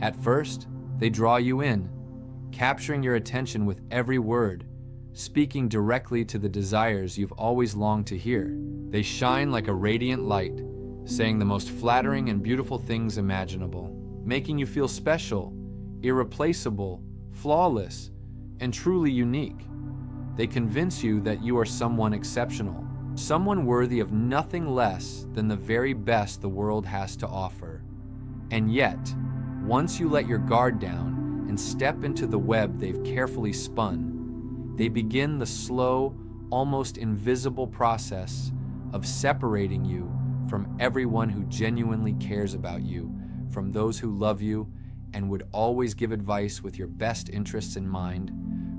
At first, they draw you in, capturing your attention with every word, speaking directly to the desires you've always longed to hear. They shine like a radiant light, saying the most flattering and beautiful things imaginable, making you feel special, irreplaceable, flawless, and truly unique. They convince you that you are someone exceptional, someone worthy of nothing less than the very best the world has to offer. And yet, once you let your guard down and step into the web they've carefully spun, they begin the slow, almost invisible process of separating you from everyone who genuinely cares about you, from those who love you and would always give advice with your best interests in mind,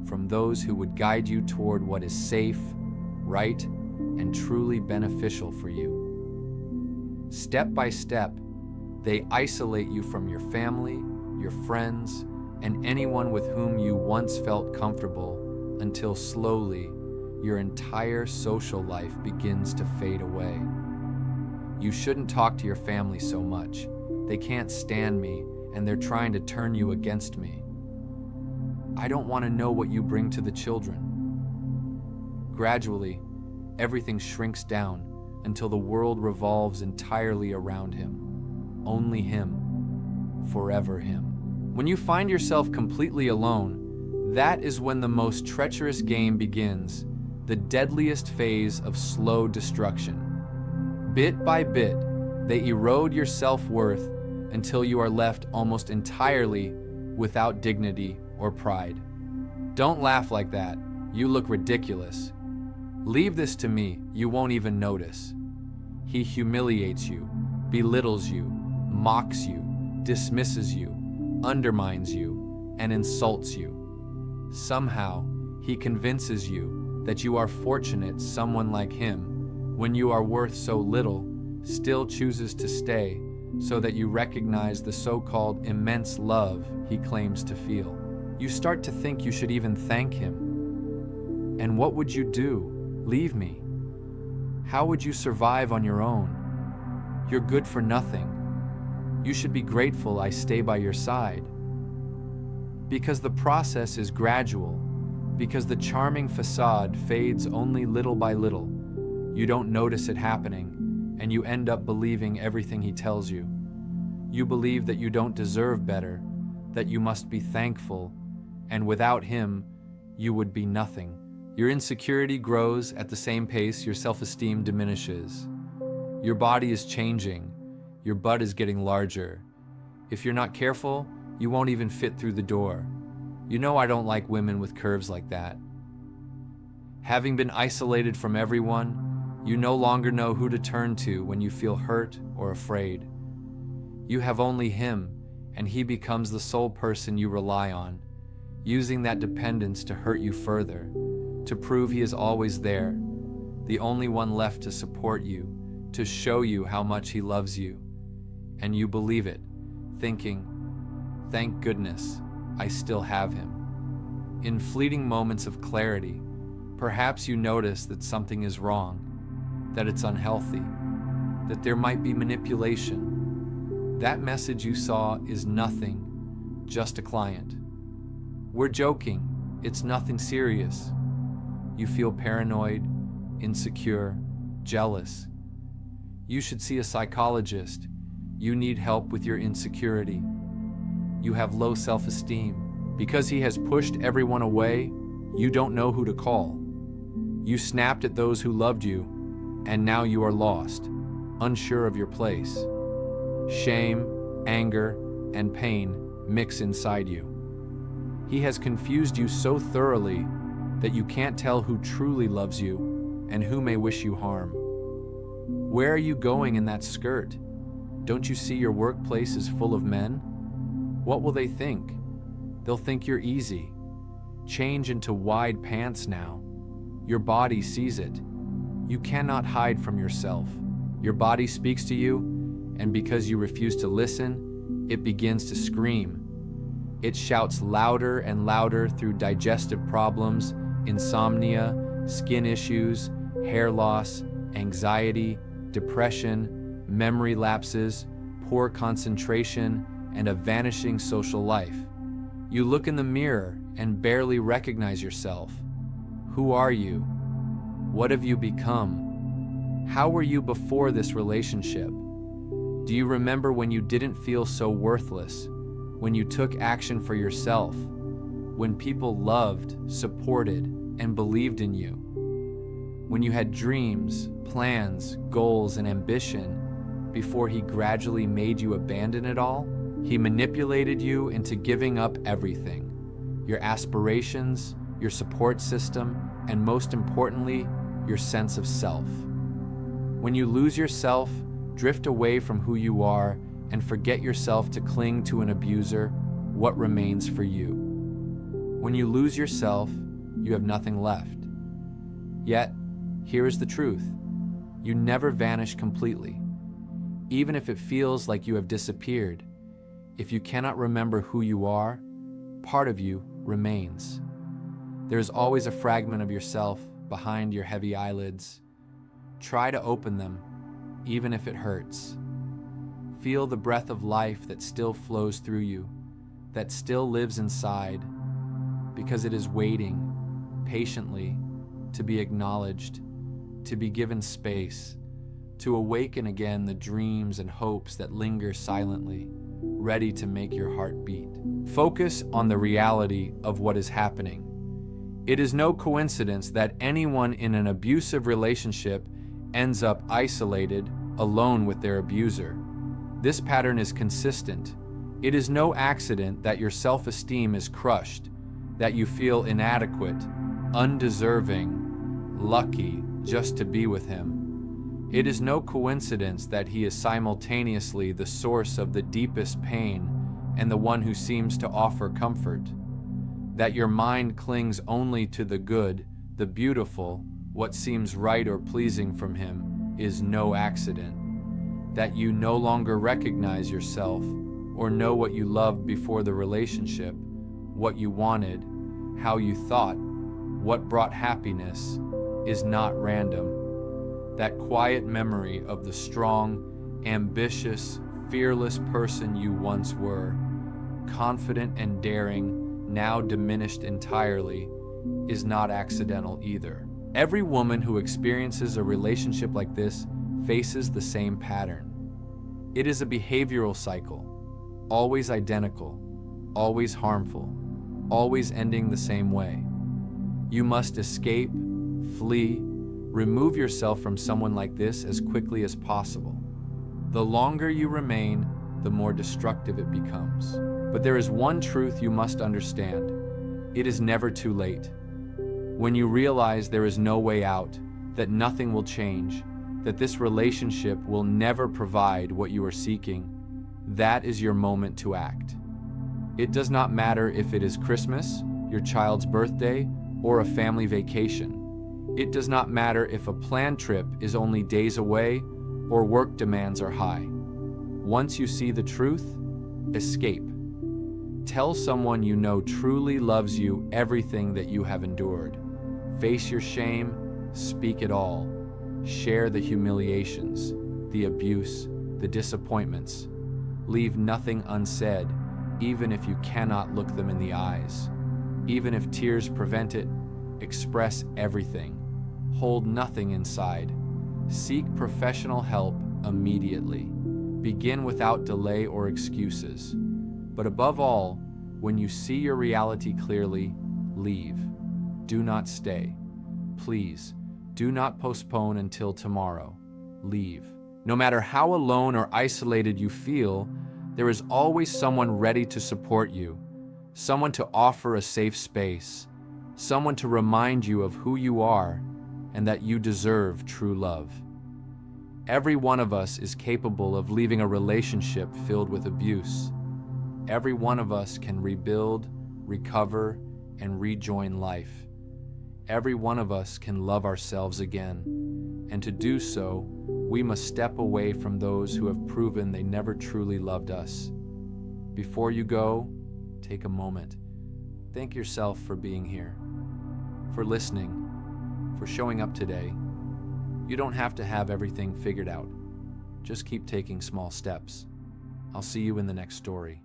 from those who would guide you toward what is safe, right, and truly beneficial for you. Step by step, they isolate you from your family, your friends, and anyone with whom you once felt comfortable, until slowly your entire social life begins to fade away. You shouldn't talk to your family so much. They can't stand me, and they're trying to turn you against me. I don't want to know what you bring to the children. Gradually, everything shrinks down until the world revolves entirely around him. Only him. Forever him. When you find yourself completely alone, that is when the most treacherous game begins, the deadliest phase of slow destruction. Bit by bit, they erode your self-worth until you are left almost entirely without dignity or pride. Don't laugh like that. You look ridiculous. Leave this to me, you won't even notice. He humiliates you, belittles you, mocks you, dismisses you, undermines you, and insults you. Somehow, he convinces you that you are fortunate someone like him, when you are worth so little, still chooses to stay so that you recognize the so-called immense love he claims to feel. You start to think you should even thank him. And what would you do? Leave me? How would you survive on your own? You're good for nothing. You should be grateful I stay by your side. Because the process is gradual, because the charming facade fades only little by little, you don't notice it happening, and you end up believing everything he tells you. You believe that you don't deserve better, that you must be thankful, and without him, you would be nothing. Your insecurity grows at the same pace your self-esteem diminishes. Your body is changing. Your butt is getting larger. If you're not careful, you won't even fit through the door. You know I don't like women with curves like that. Having been isolated from everyone, you no longer know who to turn to when you feel hurt or afraid. You have only him, and he becomes the sole person you rely on, using that dependence to hurt you further, to prove he is always there, the only one left to support you, to show you how much he loves you. And you believe it, thinking, thank goodness, I still have him. In fleeting moments of clarity, perhaps you notice that something is wrong, that it's unhealthy, that there might be manipulation. That message you saw is nothing, just a client. We're joking, it's nothing serious. You feel paranoid, insecure, jealous. You should see a psychologist. You need help with your insecurity. You have low self-esteem. Because he has pushed everyone away, you don't know who to call. You snapped at those who loved you, and now you are lost, unsure of your place. Shame, anger, and pain mix inside you. He has confused you so thoroughly that you can't tell who truly loves you and who may wish you harm. Where are you going in that skirt? Don't you see your workplace is full of men? What will they think? They'll think you're easy. Change into wide pants now. Your body sees it. You cannot hide from yourself. Your body speaks to you, and because you refuse to listen, it begins to scream. It shouts louder and louder through digestive problems, insomnia, skin issues, hair loss, anxiety, depression, memory lapses, poor concentration, and a vanishing social life. You look in the mirror and barely recognize yourself. Who are you? What have you become? How were you before this relationship? Do you remember when you didn't feel so worthless? When you took action for yourself? When people loved, supported, and believed in you? When you had dreams, plans, goals, and ambition before he gradually made you abandon it all? He manipulated you into giving up everything: your aspirations, your support system, and most importantly, your sense of self. When you lose yourself, drift away from who you are, and forget yourself to cling to an abuser, what remains for you? When you lose yourself, you have nothing left. Yet, here is the truth. You never vanish completely. Even if it feels like you have disappeared, if you cannot remember who you are, part of you remains. There is always a fragment of yourself behind your heavy eyelids. Try to open them, even if it hurts. Feel the breath of life that still flows through you, that still lives inside, because it is waiting patiently to be acknowledged, to be given space, to awaken again the dreams and hopes that linger silently, ready to make your heart beat. Focus on the reality of what is happening. It is no coincidence that anyone in an abusive relationship ends up isolated, alone with their abuser. This pattern is consistent. It is no accident that your self-esteem is crushed, that you feel inadequate, undeserving, lucky just to be with him. It is no coincidence that he is simultaneously the source of the deepest pain and the one who seems to offer comfort. That your mind clings only to the good, the beautiful, what seems right or pleasing from him is no accident. That you no longer recognize yourself or know what you loved before the relationship, what you wanted, how you thought, what brought happiness, is not random. That quiet memory of the strong, ambitious, fearless person you once were, confident and daring, now diminished entirely, is not accidental either. Every woman who experiences a relationship like this faces the same pattern. It is a behavioral cycle, always identical, always harmful, always ending the same way. You must escape, flee, remove yourself from someone like this as quickly as possible. The longer you remain, the more destructive it becomes. But there is one truth you must understand. It is never too late. When you realize there is no way out, that nothing will change, that this relationship will never provide what you are seeking, that is your moment to act. It does not matter if it is Christmas, your child's birthday, or a family vacation. It does not matter if a planned trip is only days away or work demands are high. Once you see the truth, escape. Tell someone you know truly loves you everything that you have endured. Face your shame, speak it all. Share the humiliations, the abuse, the disappointments. Leave nothing unsaid, even if you cannot look them in the eyes. Even if tears prevent it, express everything. Hold nothing inside. Seek professional help immediately. Begin without delay or excuses. But above all, when you see your reality clearly, leave. Do not stay. Please, do not postpone until tomorrow. Leave. No matter how alone or isolated you feel, there is always someone ready to support you, someone to offer a safe space, someone to remind you of who you are and that you deserve true love. Every one of us is capable of leaving a relationship filled with abuse. Every one of us can rebuild, recover, and rejoin life. Every one of us can love ourselves again, and to do so, we must step away from those who have proven they never truly loved us. Before you go, take a moment. Thank yourself for being here, for listening, for showing up today. You don't have to have everything figured out. Just keep taking small steps. I'll see you in the next story.